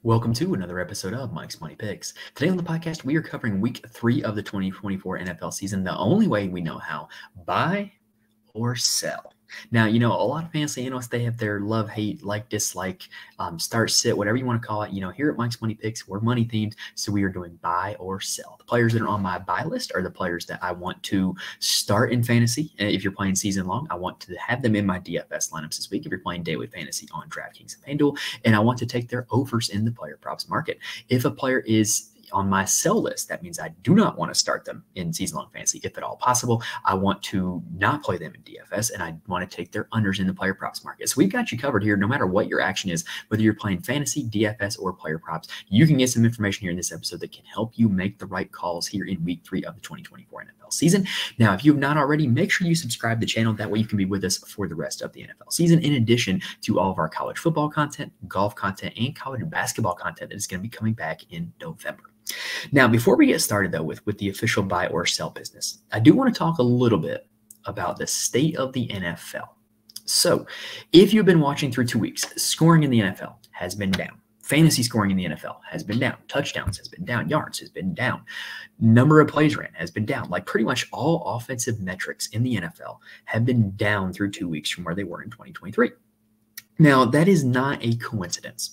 Welcome to another episode of Mike's Money Picks. Today on the podcast, we are covering week 3 of the 2024 NFL season, the only way we know how: buy or sell. Now, a lot of fantasy analysts, they have their love, hate, like, dislike, start, sit, whatever you want to call it. Here at Mike's Money Picks, we're money themed, so we are doing buy or sell. The players that are on my buy list are the players that I want to start in fantasy. If you're playing season long, I want to have them in my DFS lineups this week. If you're playing daily fantasy on DraftKings and FanDuel, and I want to take their overs in the player props market. If a player is on my sell list, that means I do not want to start them in season-long fantasy, if at all possible. I want to not play them in DFS, and I want to take their unders in the player props market. So we've got you covered here, no matter what your action is, whether you're playing fantasy, DFS, or player props. You can get some information here in this episode that can help you make the right calls here in week 3 of the 2024 NFL season. Now, if you have not already, make sure you subscribe to the channel. That way you can be with us for the rest of the NFL season, in addition to all of our college football content, golf content, and college basketball content that is going to be coming back in November. Now, before we get started, though, with the official buy or sell business, I do want to talk a little bit about the state of the NFL. So, if you've been watching through 2 weeks, scoring in the NFL has been down. Fantasy scoring in the NFL has been down. Touchdowns has been down. Yards has been down. Number of plays ran has been down. Like, pretty much all offensive metrics in the NFL have been down through 2 weeks from where they were in 2023. Now, that is not a coincidence.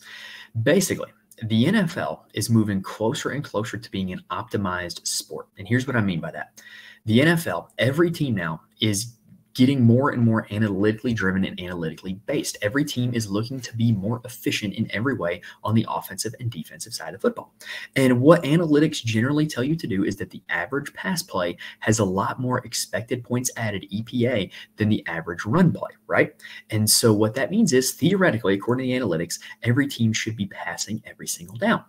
Basically, the NFL is moving closer and closer to being an optimized sport. And here's what I mean by that. The NFL, every team now is getting more and more analytically driven and analytically based. Every team is looking to be more efficient in every way on the offensive and defensive side of football. And what analytics generally tell you to do is that the average pass play has a lot more expected points added, EPA, than the average run play, right? And so what that means is, theoretically, according to the analytics, every team should be passing every single down.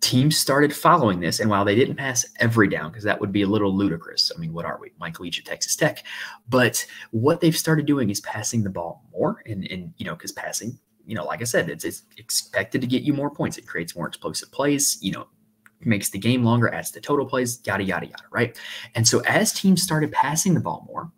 Teams started following this, and while they didn't pass every down, because that would be a little ludicrous. I mean, what are we, Mike Leach at Texas Tech? But what they've started doing is passing the ball more, and because passing, like I said, it's expected to get you more points. It creates more explosive plays, makes the game longer, adds the total plays, yada, yada, yada, right? And so as teams started passing the ball more,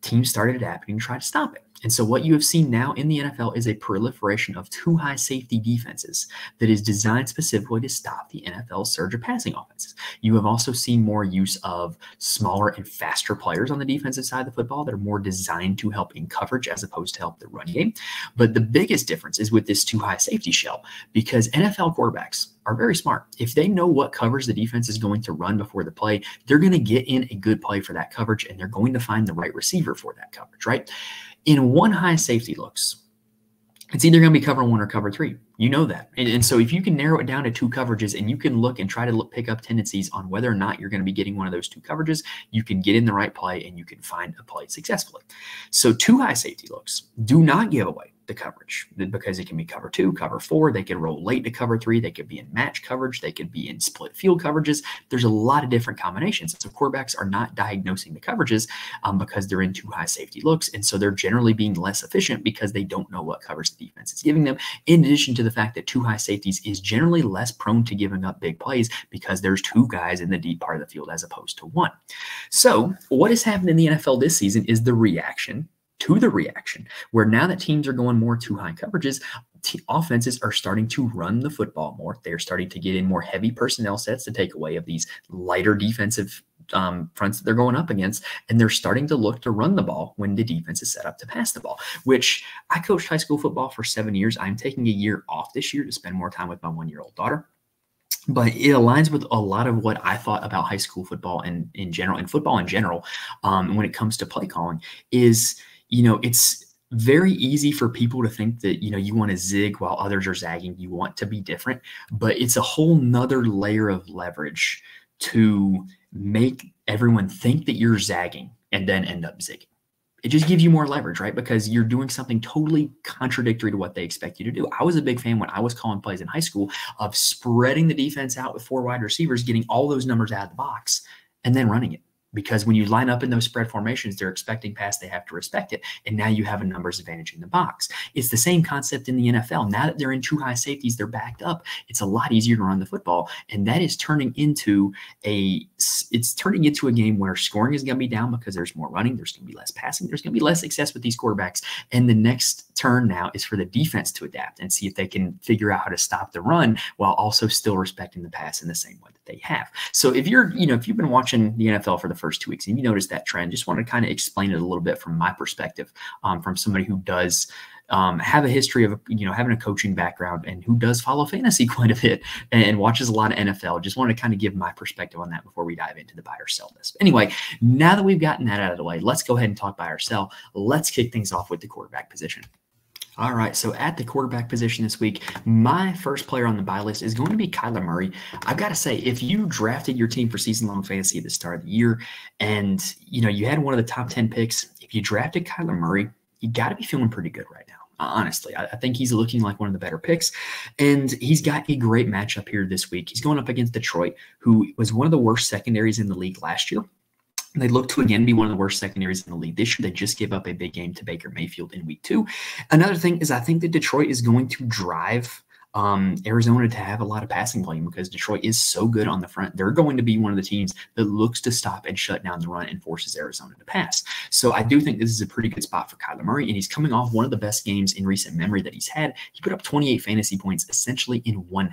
teams started adapting to try to stop it. And so what you have seen now in the NFL is a proliferation of too high safety defenses that is designed specifically to stop the NFL's surge of passing offenses. You have also seen more use of smaller and faster players on the defensive side of the football that are more designed to help in coverage as opposed to help the run game. But the biggest difference is with this too high safety shell, because NFL quarterbacks are very smart. If they know what covers the defense is going to run before the play, they're going to get in a good play for that coverage, and they're going to find the right receiver for that coverage, right? In one high safety looks, it's either going to be cover 1 or cover 3. You know that. And so if you can narrow it down to 2 coverages, and you can look and try to pick up tendencies on whether or not you're going to be getting one of those 2 coverages, you can get in the right play and you can find a play successfully. So 2 high safety looks do not give away the coverage, because it can be cover 2, cover 4. They can roll late to cover 3. They could be in match coverage. They could be in split field coverages. There's a lot of different combinations. So quarterbacks are not diagnosing the coverages because they're in 2 high safety looks. And so they're generally being less efficient because they don't know what coverage the defense is giving them. In addition to the fact that 2 high safeties is generally less prone to giving up big plays because there's 2 guys in the deep part of the field as opposed to 1. So what has happened in the NFL this season is the reaction to the reaction, where now that teams are going more 2 high coverages, offenses are starting to run the football more. They're starting to get in more heavy personnel sets to take away of these lighter defensive fronts that they're going up against, and they're starting to look to run the ball when the defense is set up to pass the ball, which I coached high school football for 7 years. I'm taking a year off this year to spend more time with my 1-year-old daughter. But it aligns with a lot of what I thought about high school football and in general, and football in general, when it comes to play calling is, it's very easy for people to think that, you want to zig while others are zagging. You want to be different, but it's a whole nother layer of leverage to make everyone think that you're zagging and then end up zigging. It just gives you more leverage, right? Because you're doing something totally contradictory to what they expect you to do. I was a big fan when I was calling plays in high school of spreading the defense out with 4 wide receivers, getting all those numbers out of the box, and then running it. Because when you line up in those spread formations, they're expecting pass, they have to respect it. And now you have a numbers advantage in the box. It's the same concept in the NFL. Now that they're in 2 high safeties, they're backed up. It's a lot easier to run the football. And that is turning into a game where scoring is going to be down because there's more running. There's going to be less passing. There's going to be less success with these quarterbacks. And the next turn now is for the defense to adapt and see if they can figure out how to stop the run while also still respecting the pass in the same way that they have. So if if you've been watching the NFL for the first 2 weeks and you notice that trend, just want to kind of explain it a little bit from my perspective, from somebody who does have a history of, having a coaching background and who does follow fantasy quite a bit and watches a lot of NFL. Just want to kind of give my perspective on that before we dive into the buy or sell list. Anyway, now that we've gotten that out of the way, let's go ahead and talk buy or sell. Let's kick things off with the quarterback position. All right, so at the quarterback position this week, my first player on the buy list is going to be Kyler Murray. I've got to say, if you drafted your team for season-long fantasy at the start of the year and, you had one of the top 10 picks, if you drafted Kyler Murray, you got to be feeling pretty good right now. Honestly, I think he's looking like one of the better picks, and he's got a great matchup here this week. He's going up against Detroit, who was one of the worst secondaries in the league last year. They look to again be one of the worst secondaries in the league this year. They just gave up a big game to Baker Mayfield in week 2. Another thing is I think that Detroit is going to drive Arizona to have a lot of passing volume because Detroit is so good on the front. They're going to be one of the teams that looks to stop and shut down the run and forces Arizona to pass. So I do think this is a pretty good spot for Kyler Murray, and he's coming off one of the best games in recent memory that he's had. He put up 28 fantasy points essentially in 1/2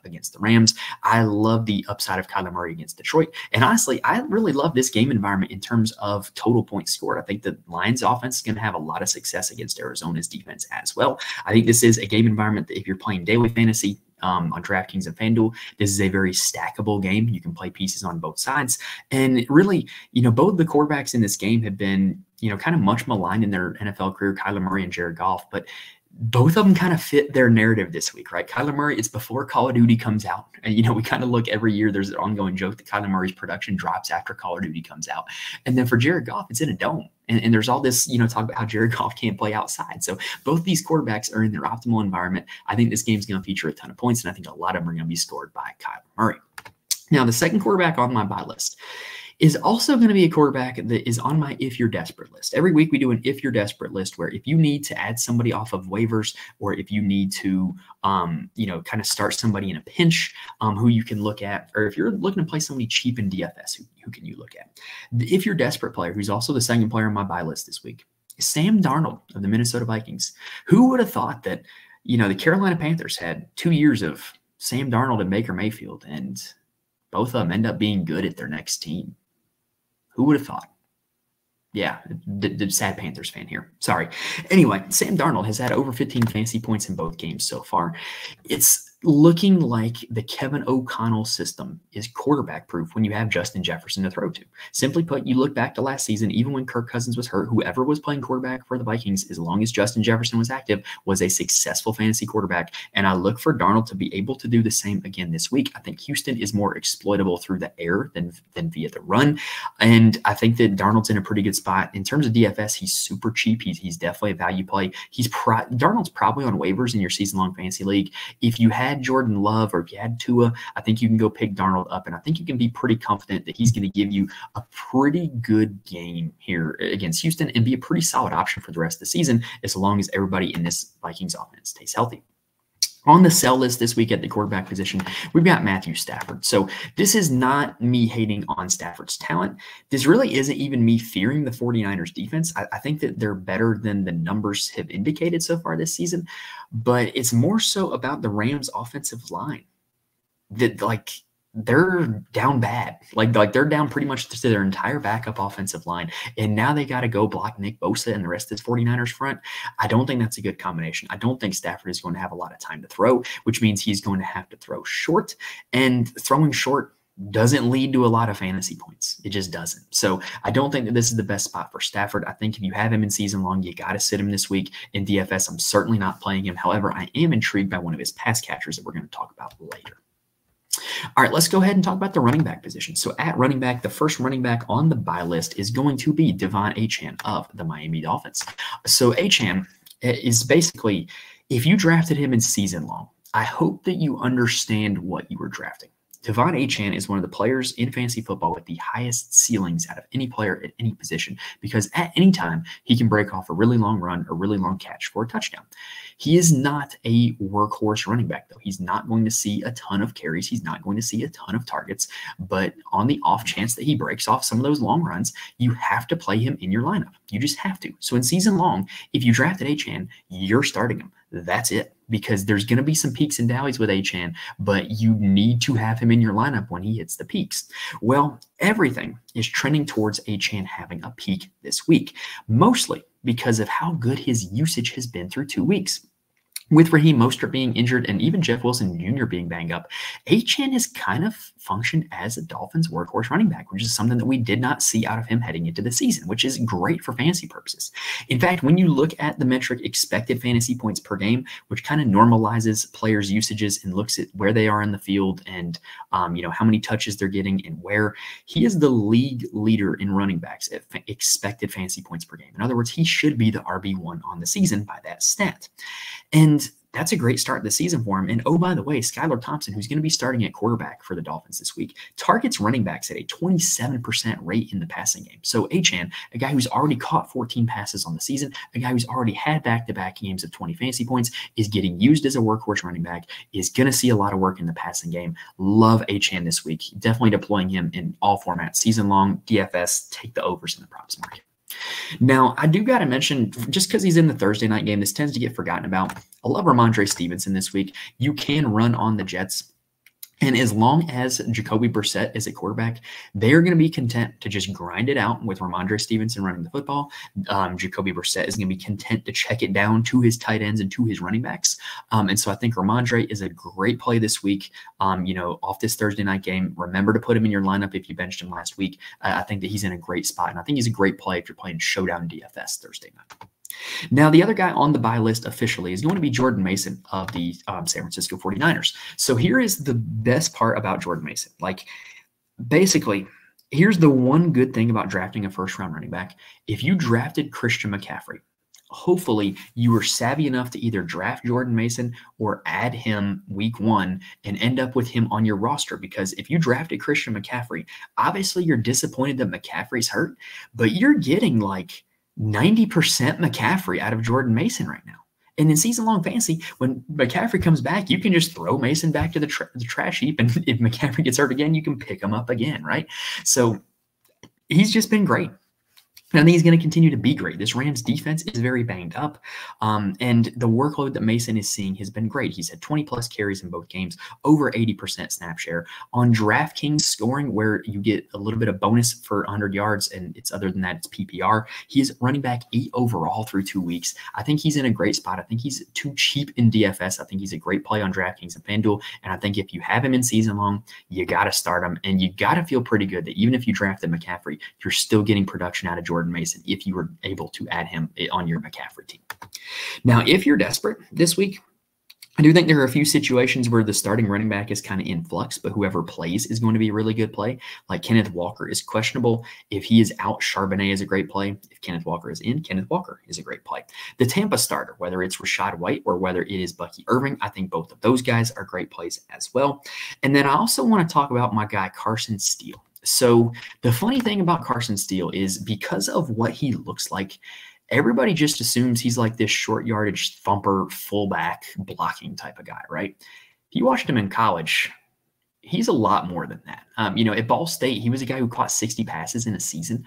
against the Rams. I love the upside of Kyler Murray against Detroit, and honestly, I really love this game environment in terms of total points scored. I think the Lions offense is going to have a lot of success against Arizona's defense as well. I think this is a game environment that if you're playing daily fantasy on DraftKings and FanDuel, this is a very stackable game. You can play pieces on both sides. And really, both the quarterbacks in this game have been, kind of much maligned in their NFL career, Kyler Murray and Jared Goff, but both of them kind of fit their narrative this week, right? Kyler Murray, it's before Call of Duty comes out. And, we kind of look every year, there's an ongoing joke that Kyler Murray's production drops after Call of Duty comes out. And then for Jared Goff, it's in a dome. And there's all this, talk about how Jared Goff can't play outside. So both these quarterbacks are in their optimal environment. I think this game's going to feature a ton of points, and I think a lot of them are going to be scored by Kyler Murray. Now, the second quarterback on my buy list is also going to be a quarterback that is on my if you're desperate list. Every week we do an if you're desperate list where if you need to add somebody off of waivers or if you need to, kind of start somebody in a pinch, who you can look at, or if you're looking to play somebody cheap in DFS, who can you look at? The if you're desperate player, who's also the second player on my buy list this week, is Sam Darnold of the Minnesota Vikings. Who would have thought that, the Carolina Panthers had 2 years of Sam Darnold and Baker Mayfield, and both of them end up being good at their next team? Who would have thought? Yeah, the sad Panthers fan here. Sorry. Anyway, Sam Darnold has had over 15 fantasy points in both games so far. It's looking like the Kevin O'Connell system is quarterback proof when you have Justin Jefferson to throw to. Simply put, you look back to last season, even when Kirk Cousins was hurt, whoever was playing quarterback for the Vikings, as long as Justin Jefferson was active, was a successful fantasy quarterback. And I look for Darnold to be able to do the same again this week. I think Houston is more exploitable through the air than via the run. And I think that Darnold's in a pretty good spot. In terms of DFS, he's super cheap. He's definitely a value play. Darnold's probably on waivers in your season-long fantasy league. If you had Jordan Love or if you had Tua, I think you can go pick Darnold up, and I think you can be pretty confident that he's going to give you a pretty good game here against Houston and be a pretty solid option for the rest of the season as long as everybody in this Vikings offense stays healthy. On the sell list this week at the quarterback position, we've got Matthew Stafford. So this is not me hating on Stafford's talent. This really isn't even me fearing the 49ers defense. I think that they're better than the numbers have indicated so far this season, but it's more so about the Rams offensive line. That they're down bad. Like they're down pretty much to their entire backup offensive line. And now they got to go block Nick Bosa and the rest of this 49ers front. I don't think that's a good combination. I don't think Stafford is going to have a lot of time to throw, which means he's going to have to throw short. And throwing short doesn't lead to a lot of fantasy points. It just doesn't. So I don't think that this is the best spot for Stafford. I think if you have him in season long, you got to sit him this week. In DFS, I'm certainly not playing him. However, I am intrigued by one of his pass catchers that we're going to talk about later. All right, let's go ahead and talk about the running back position. So at running back, the first running back on the buy list is going to be Devon Achane of the Miami Dolphins. So Achane is basically, if you drafted him in season long, I hope that you understand what you were drafting. Devon Achane is one of the players in fantasy football with the highest ceilings out of any player at any position, because at any time he can break off a really long run, a really long catch for a touchdown. He is not a workhorse running back, though. He's not going to see a ton of carries. He's not going to see a ton of targets. But on the off chance that he breaks off some of those long runs, you have to play him in your lineup. You just have to. So in season long, if you drafted Achane, you're starting him. That's it, because there's going to be some peaks and valleys with Achane, but you need to have him in your lineup when he hits the peaks. Well, everything is trending towards Achane having a peak this week, mostly because of how good his usage has been through 2 weeks. With Raheem Mostert being injured and even Jeff Wilson Jr. being banged up, Achane has kind of functioned as a Dolphins workhorse running back, which is something that we did not see out of him heading into the season, which is great for fantasy purposes. In fact, when you look at the metric expected fantasy points per game, which kind of normalizes players' usages and looks at where they are in the field and how many touches they're getting and where, he is the league leader in running backs at expected fantasy points per game. In other words, he should be the RB1 on the season by that stat. And that's a great start to the season for him. And oh, by the way, Skylar Thompson, who's going to be starting at quarterback for the Dolphins this week, targets running backs at a 27% rate in the passing game. So Achane, a guy who's already caught 14 passes on the season, a guy who's already had back-to-back games of 20 fantasy points, is getting used as a workhorse running back, is going to see a lot of work in the passing game. Love Achane this week. Definitely deploying him in all formats. Season long, DFS, take the overs in the props market. Now, I do got to mention, just because he's in the Thursday night game, this tends to get forgotten about. I love Ramondre Stevenson this week. You can run on the Jets. And as long as Jacoby Brissett is a quarterback, they're going to be content to just grind it out with Ramondre Stevenson running the football. Jacoby Brissett is going to be content to check it down to his tight ends and to his running backs. And so I think Ramondre is a great play this week. Off this Thursday night game, remember to put him in your lineup if you benched him last week. I think that he's in a great spot, and I think he's a great play if you're playing Showdown DFS Thursday night. Now, the other guy on the buy list officially is going to be Jordan Mason of the San Francisco 49ers. So here is the best part about Jordan Mason. Basically, here's the one good thing about drafting a first-round running back. If you drafted Christian McCaffrey, hopefully you were savvy enough to either draft Jordan Mason or add him week 1 and end up with him on your roster. Because if you drafted Christian McCaffrey, obviously you're disappointed that McCaffrey's hurt, but you're getting 90% McCaffrey out of Jordan Mason right now. And in season-long fantasy, when McCaffrey comes back, you can just throw Mason back to the trash heap, and if McCaffrey gets hurt again, you can pick him up again, right? So he's just been great. And I think he's going to continue to be great. This Rams defense is very banged up, and the workload that Mason is seeing has been great. He's had 20-plus carries in both games, over 80% snap share. On DraftKings scoring, where you get a little bit of bonus for 100 yards, and it's other than that, it's PPR. He is running back 8 overall through 2 weeks. I think he's in a great spot. I think he's too cheap in DFS. I think he's a great play on DraftKings and FanDuel, and I think if you have him in season long, you got to start him, and you got to feel pretty good that even if you drafted McCaffrey, you're still getting production out of Jordan Mason if you were able to add him on your McCaffrey team. Now, if you're desperate this week, I do think there are a few situations where the starting running back is kind of in flux, but whoever plays is going to be a really good play. Like Kenneth Walker is questionable. If he is out, Charbonnet is a great play. If Kenneth Walker is in, Kenneth Walker is a great play. The Tampa starter, whether it's Rashad White or whether it is Bucky Irving, I think both of those guys are great plays as well. And then I also want to talk about my guy, Carson Steele. So the funny thing about Carson Steele is because of what he looks like, everybody just assumes he's like this short yardage thumper, fullback, blocking type of guy, right? If you watched him in college, he's a lot more than that. At Ball State, he was a guy who caught 60 passes in a season.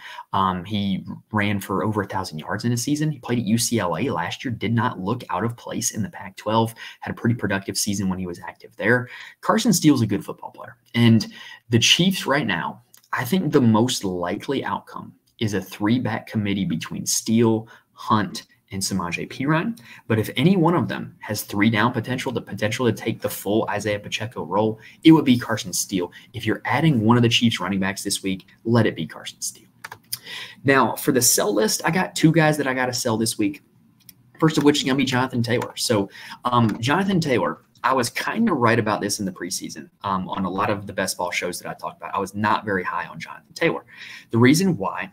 He ran for over 1,000 yards in a season. He played at UCLA last year, did not look out of place in the Pac-12, had a pretty productive season when he was active there. Carson Steele's a good football player. And the Chiefs right now, I think the most likely outcome is a 3-back committee between Steele, Hunt, and Samaje Perine. But if any one of them has 3 down potential, the potential to take the full Isaiah Pacheco role, it would be Carson Steele. If you're adding one of the Chiefs running backs this week, let it be Carson Steele. Now, for the sell list, I got 2 guys that I got to sell this week. First of which is going to be Jonathan Taylor. So Jonathan Taylor, I was kind of right about this in the preseason on a lot of the best ball shows that I talked about. I was not very high on Jonathan Taylor. The reason why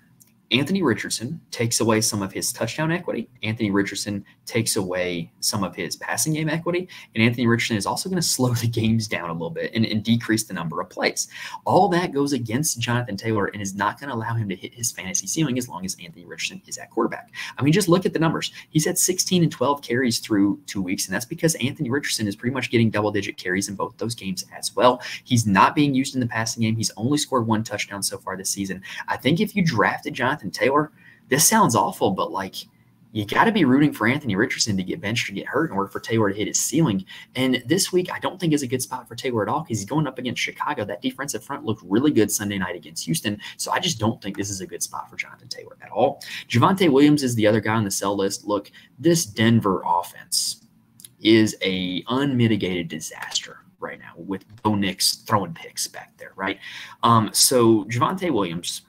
Anthony Richardson takes away some of his touchdown equity. Anthony Richardson takes away some of his passing game equity. And Anthony Richardson is also going to slow the games down a little bit and decrease the number of plays. All that goes against Jonathan Taylor and is not going to allow him to hit his fantasy ceiling as long as Anthony Richardson is at quarterback. I mean, just look at the numbers. He's had 16 and 12 carries through 2 weeks, and that's because Anthony Richardson is pretty much getting double-digit carries in both those games as well. He's not being used in the passing game. He's only scored 1 touchdown so far this season. I think if you drafted Jonathan Taylor, this sounds awful, but like you got to be rooting for Anthony Richardson to get benched or get hurt in order for Taylor to hit his ceiling. And this week, I don't think is a good spot for Taylor at all because he's going up against Chicago. That defensive front looked really good Sunday night against Houston. So I just don't think this is a good spot for Jonathan Taylor at all. Javonte Williams is the other guy on the sell list. Look, this Denver offense is a unmitigated disaster right now with Bo Nix throwing picks back there, right? So Javonte Williams,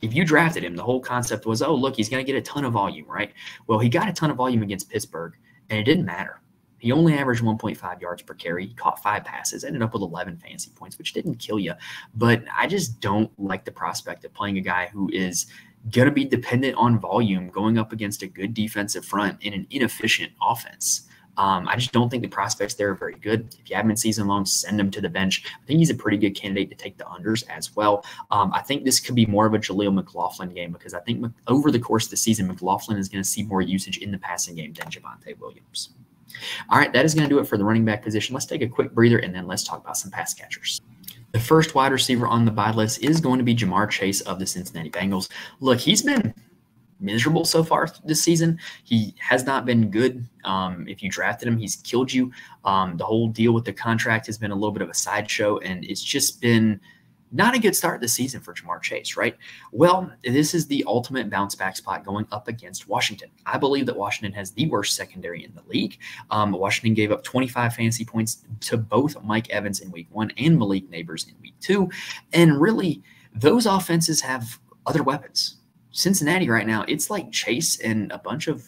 if you drafted him, the whole concept was, oh, look, he's going to get a ton of volume, right? Well, he got a ton of volume against Pittsburgh, and it didn't matter. He only averaged 1.5 yards per carry. He caught 5 passes, ended up with 11 fantasy points, which didn't kill you. But I just don't like the prospect of playing a guy who is going to be dependent on volume going up against a good defensive front in an inefficient offense. I just don't think the prospects there are very good. If you have him in season long, send him to the bench. I think he's a pretty good candidate to take the unders as well. I think this could be more of a Jaleel McLaughlin game because I think over the course of the season, McLaughlin is going to see more usage in the passing game than Javonte Williams. All right, that is going to do it for the running back position. Let's take a quick breather, and then let's talk about some pass catchers. The first wide receiver on the buy list is going to be Jamar Chase of the Cincinnati Bengals. Look, he's been miserable so far this season. He has not been good. If you drafted him, he's killed you. The whole deal with the contract has been a little bit of a sideshow, and it's just been not a good start this season for Jamar Chase, right? Well, this is the ultimate bounce back spot going up against Washington. I believe that Washington has the worst secondary in the league. Washington gave up 25 fantasy points to both Mike Evans in week 1 and Malik Neighbors in week 2. And really, those offenses have other weapons. Cincinnati right now, it's like Chase and a bunch of,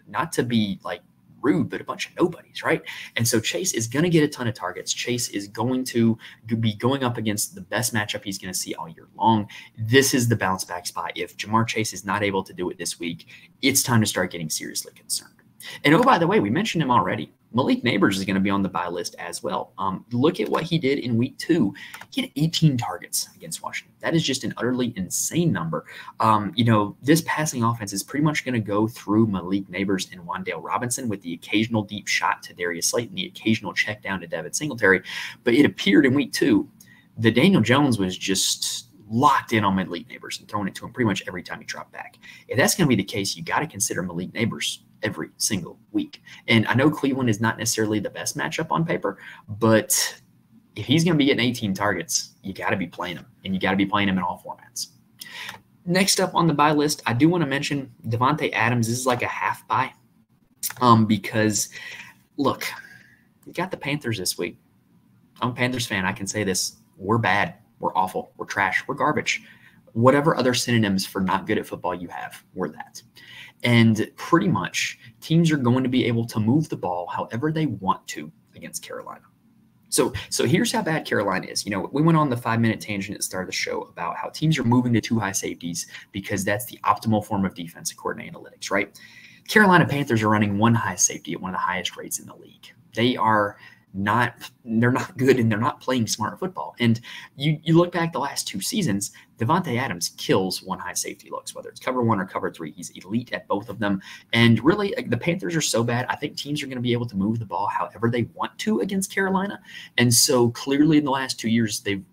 not to be like rude, but a bunch of nobodies, right? And so Chase is going to get a ton of targets. Chase is going to be going up against the best matchup he's going to see all year long. This is the bounce back spot. If Jamar Chase is not able to do it this week, it's time to start getting seriously concerned. And oh, by the way, we mentioned him already. Malik Neighbors is going to be on the buy list as well. Look at what he did in week 2. He had 18 targets against Washington. That is just an utterly insane number. This passing offense is pretty much going to go through Malik Neighbors and Wan'Dale Robinson with the occasional deep shot to Darius Slayton, the occasional check down to Devin Singletary. But it appeared in week 2 that Daniel Jones was just locked in on Malik Neighbors and throwing it to him pretty much every time he dropped back. If that's going to be the case, you got to consider Malik Neighbors every single week. And I know Cleveland is not necessarily the best matchup on paper, but if he's going to be getting 18 targets, you got to be playing him, and you got to be playing him in all formats. Next up on the buy list, I do want to mention Devontae Adams. This is like a half buy because, look, you got the Panthers this week. I'm a Panthers fan. I can say this. We're bad. We're awful. We're trash. We're garbage. Whatever other synonyms for not good at football you have, we're that. And pretty much teams are going to be able to move the ball however they want to against Carolina. So here's how bad Carolina is. We went on the 5-minute tangent at the start of the show about how teams are moving to 2 high safeties because that's the optimal form of defense according to analytics, right? Carolina Panthers are running 1 high safety at one of the highest rates in the league. They're not good, and they're not playing smart football. And you look back the last 2 seasons, Devontae Adams kills 1 high safety looks, whether it's cover 1 or cover 3. He's elite at both of them. And really, the Panthers are so bad, I think teams are going to be able to move the ball however they want to against Carolina. And so clearly in the last 2 years, the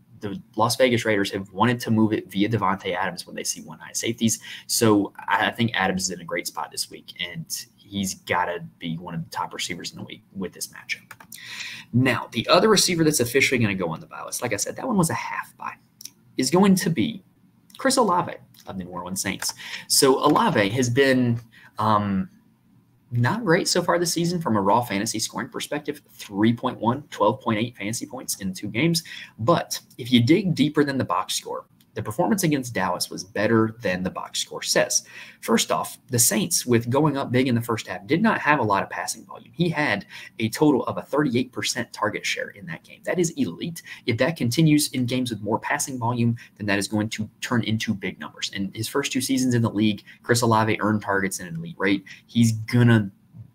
Las Vegas Raiders have wanted to move it via Devontae Adams when they see 1 high safeties. So I think Adams is in a great spot this week, and he's got to be one of the top receivers in the league with this matchup. Now, the other receiver that's officially going to go on the buy list, like I said, that one was a half buy, is going to be Chris Olave of the New Orleans Saints. So Olave has been not great so far this season from a raw fantasy scoring perspective. 3.1, 12.8 fantasy points in 2 games. But if you dig deeper than the box score, The performance against Dallas was better than the box score says. First off, the Saints, with going up big in the first half, did not have a lot of passing volume. He had a total of a 38% target share in that game. That is elite. If that continues in games with more passing volume, then that is going to turn into big numbers. And his first 2 seasons in the league, Chris Olave earned targets at an elite rate. He's going to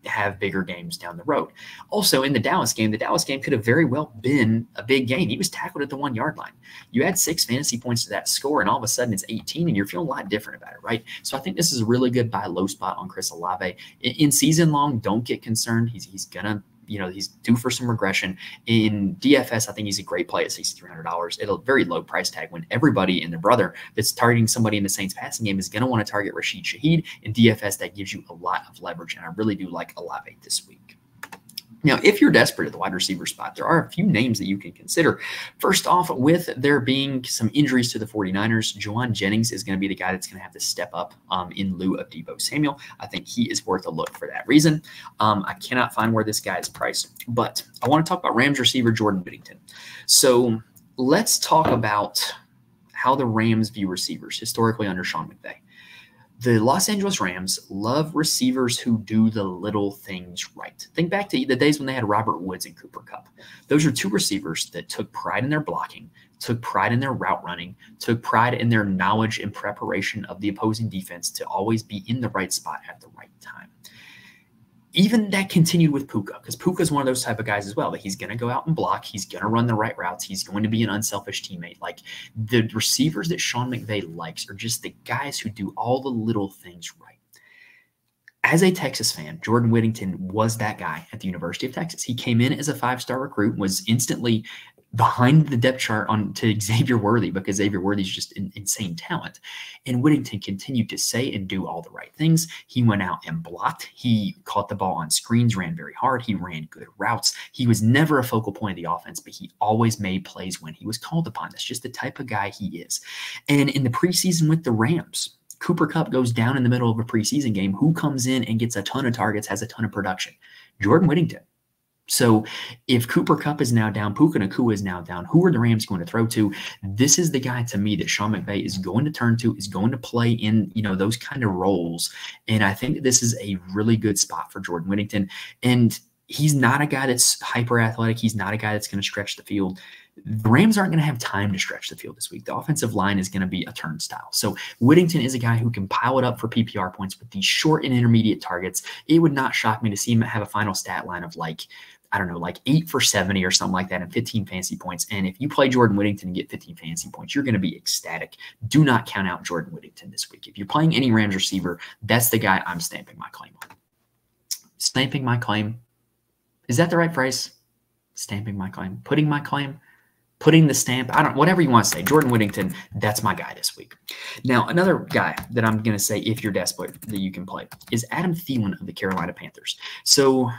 have bigger games down the road. Also, in the Dallas game could have very well been a big game. He was tackled at the 1-yard line. You add 6 fantasy points to that score, and all of a sudden it's 18, and you're feeling a lot different about it, right? So I think this is a really good buy low spot on Chris Olave. In season long, don't get concerned. He's gonna, he's due for some regression. In DFS, I think he's a great play at $6,300 at a very low price tag when everybody and their brother that's targeting somebody in the Saints passing game is going to want to target Rashid Shaheed. In DFS, that gives you a lot of leverage, and I really do like Olave this week. Now, if you're desperate at the wide receiver spot, there are a few names that you can consider. First off, with there being some injuries to the 49ers, Juwan Jennings is going to be the guy that's going to have to step up in lieu of Deebo Samuel. I think he is worth a look for that reason. I cannot find where this guy is priced, but I want to talk about Rams receiver Jordan Whittington. So let's talk about how the Rams view receivers historically under Sean McVay. The Los Angeles Rams love receivers who do the little things right. Think back to the days when they had Robert Woods and Cooper Kupp. Those are 2 receivers that took pride in their blocking, took pride in their route running, took pride in their knowledge and preparation of the opposing defense to always be in the right spot at the right time. Even that continued with Puka, because Puka is one of those type of guys as well, that he's going to go out and block. He's going to run the right routes. He's going to be an unselfish teammate. Like, the receivers that Sean McVay likes are just the guys who do all the little things right. As a Texas fan, Jordan Whittington was that guy at the University of Texas. He came in as a 5-star recruit, was instantly behind the depth chart to Xavier Worthy, because Xavier Worthy is just insane talent. And Whittington continued to say and do all the right things. He went out and blocked. He caught the ball on screens, ran very hard. He ran good routes. He was never a focal point of the offense, but he always made plays when he was called upon. That's just the type of guy he is. And in the preseason with the Rams, Cooper Kupp goes down in the middle of a preseason game. Who comes in and gets a ton of targets, has a ton of production? Jordan Whittington. So if Cooper Kupp is now down, Puka Nacua is now down, who are the Rams going to throw to? This is the guy to me that Sean McVay is going to turn to, is going to play in, those kind of roles. And I think this is a really good spot for Jordan Whittington. And he's not a guy that's hyper athletic. He's not a guy that's going to stretch the field. The Rams aren't going to have time to stretch the field this week. The offensive line is going to be a turnstile. So Whittington is a guy who can pile it up for PPR points with these short and intermediate targets. It would not shock me to see him have a final stat line of like 8 for 70 or something like that and 15 fantasy points. And if you play Jordan Whittington and get 15 fantasy points, you're going to be ecstatic. Do not count out Jordan Whittington this week. If you're playing any Rams receiver, that's the guy I'm stamping my claim on. Stamping my claim. Is that the right phrase? Stamping my claim. Putting my claim. Putting the stamp. Whatever you want to say. Jordan Whittington, that's my guy this week. Now, another guy that I'm going to say, if you're desperate, that you can play is Adam Thielen of the Carolina Panthers. So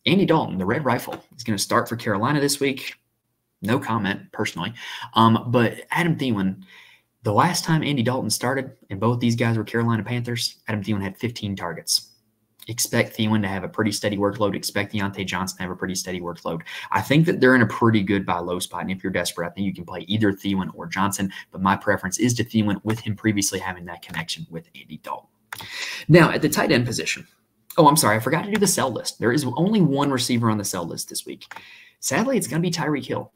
Andy Dalton, the Red Rifle, is going to start for Carolina this week. No comment, personally. But Adam Thielen, the last time Andy Dalton started, and both these guys were Carolina Panthers, Adam Thielen had 15 targets. Expect Thielen to have a pretty steady workload. Expect Deontay Johnson to have a pretty steady workload. I think that they're in a pretty good buy low spot, and if you're desperate, I think you can play either Thielen or Johnson, but my preference is to Thielen, with him previously having that connection with Andy Dalton. Now, at the tight end position, oh, I'm sorry, I forgot to do the sell list. There is only one receiver on the sell list this week. Sadly, it's going to be Tyreek Hill.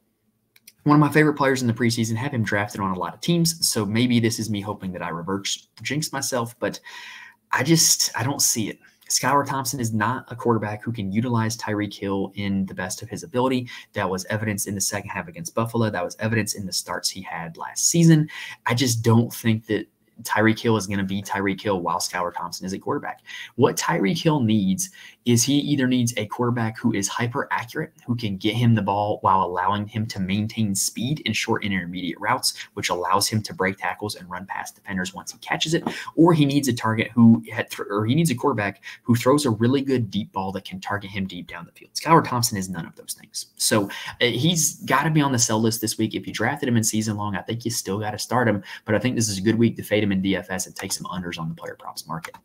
One of my favorite players in the preseason, have him drafted on a lot of teams, so maybe this is me hoping that I reverse jinx myself, but I don't see it. Skylar Thompson is not a quarterback who can utilize Tyreek Hill in the best of his ability. That was evidence in the second half against Buffalo. That was evidence in the starts he had last season. I just don't think that Tyreek Hill is going to be Tyreek Hill while Skylar Thompson is a quarterback. What Tyreek Hill needs is he either needs a quarterback who is hyper accurate, who can get him the ball while allowing him to maintain speed in short and intermediate routes, which allows him to break tackles and run past defenders once he catches it, or he needs a he needs a quarterback who throws a really good deep ball that can target him deep down the field. Skylar Thompson is none of those things. So he's got to be on the sell list this week. If you drafted him in season long, I think you still got to start him, but I think this is a good week to fade him in DFS and take some unders on the player props market.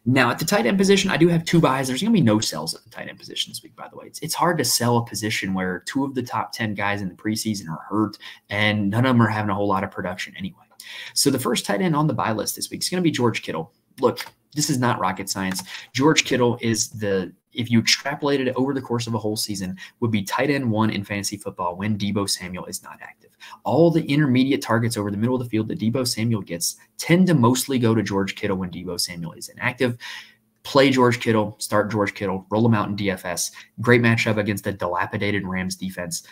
Now, at the tight end position, I do have two buys. There's going to be no sells at the tight end position this week, by the way. It's hard to sell a position where two of the top 10 guys in the preseason are hurt, and none of them are having a whole lot of production anyway. So the first tight end on the buy list this week is going to be George Kittle. Look, this is not rocket science. George Kittle is if you extrapolated it over the course of a whole season, would be tight end 1 in fantasy football when Deebo Samuel is not active. All the intermediate targets over the middle of the field that Deebo Samuel gets tend to mostly go to George Kittle when Deebo Samuel is inactive. Play George Kittle, start George Kittle, roll him out in DFS. Great matchup against the dilapidated Rams defense.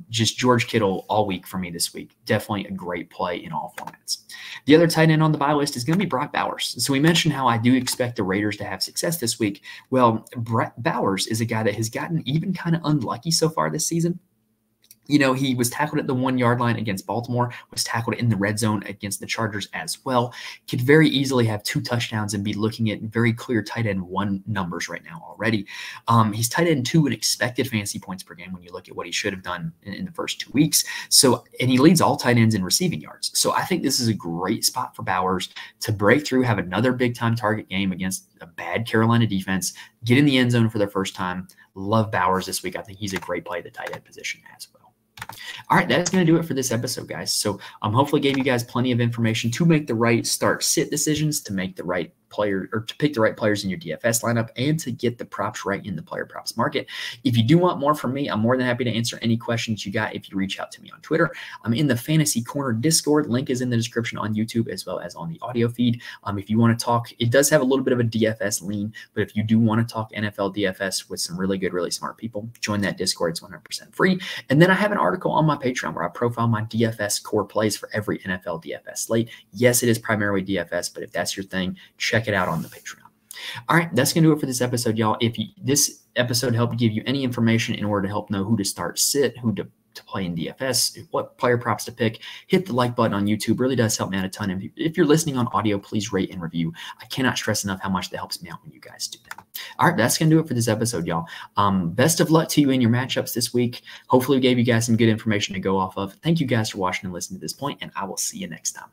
Just George Kittle all week for me this week. Definitely a great play in all formats. The other tight end on the buy list is going to be Brock Bowers. So we mentioned how I do expect the Raiders to have success this week. Well, Bowers is a guy that has gotten even kind of unlucky so far this season. You know, he was tackled at the 1-yard line against Baltimore, was tackled in the red zone against the Chargers as well. Could very easily have 2 touchdowns and be looking at very clear tight end 1 numbers right now already. He's tight end 2 in expected fantasy points per game when you look at what he should have done in the first 2 weeks. So, and he leads all tight ends in receiving yards. So I think this is a great spot for Bowers to break through, have another big-time target game against a bad Carolina defense, get in the end zone for the first time. Love Bowers this week. I think he's a great play at the tight end position as well. All right, that's going to do it for this episode, guys. So hopefully gave you guys plenty of information to make the right start sit decisions, to make the right player or to pick the right players in your DFS lineup, and to get the props right in the player props market. If you do want more from me, I'm more than happy to answer any questions you got if you reach out to me on Twitter. I'm in the Fantasy Corner Discord. Link is in the description on YouTube as well as on the audio feed. If you want to talk, it does have a little bit of a DFS lean, but if you do want to talk NFL DFS with some really good, really smart people, join that Discord. It's 100% free. And then I have an article on my Patreon where I profile my DFS core plays for every NFL DFS slate. Yes, it is primarily DFS, but if that's your thing, check it out on the Patreon. All right, that's going to do it for this episode, y'all. If this episode helped give you any information in order to help know who to start sit, who to play in DFS, what player props to pick, hit the like button on YouTube. Really does help me out a ton. And if you're listening on audio, please rate and review. I cannot stress enough how much that helps me out when you guys do that. All right, that's going to do it for this episode, y'all. Best of luck to you in your matchups this week. Hopefully we gave you guys some good information to go off of. Thank you guys for watching and listening to this point, and I will see you next time.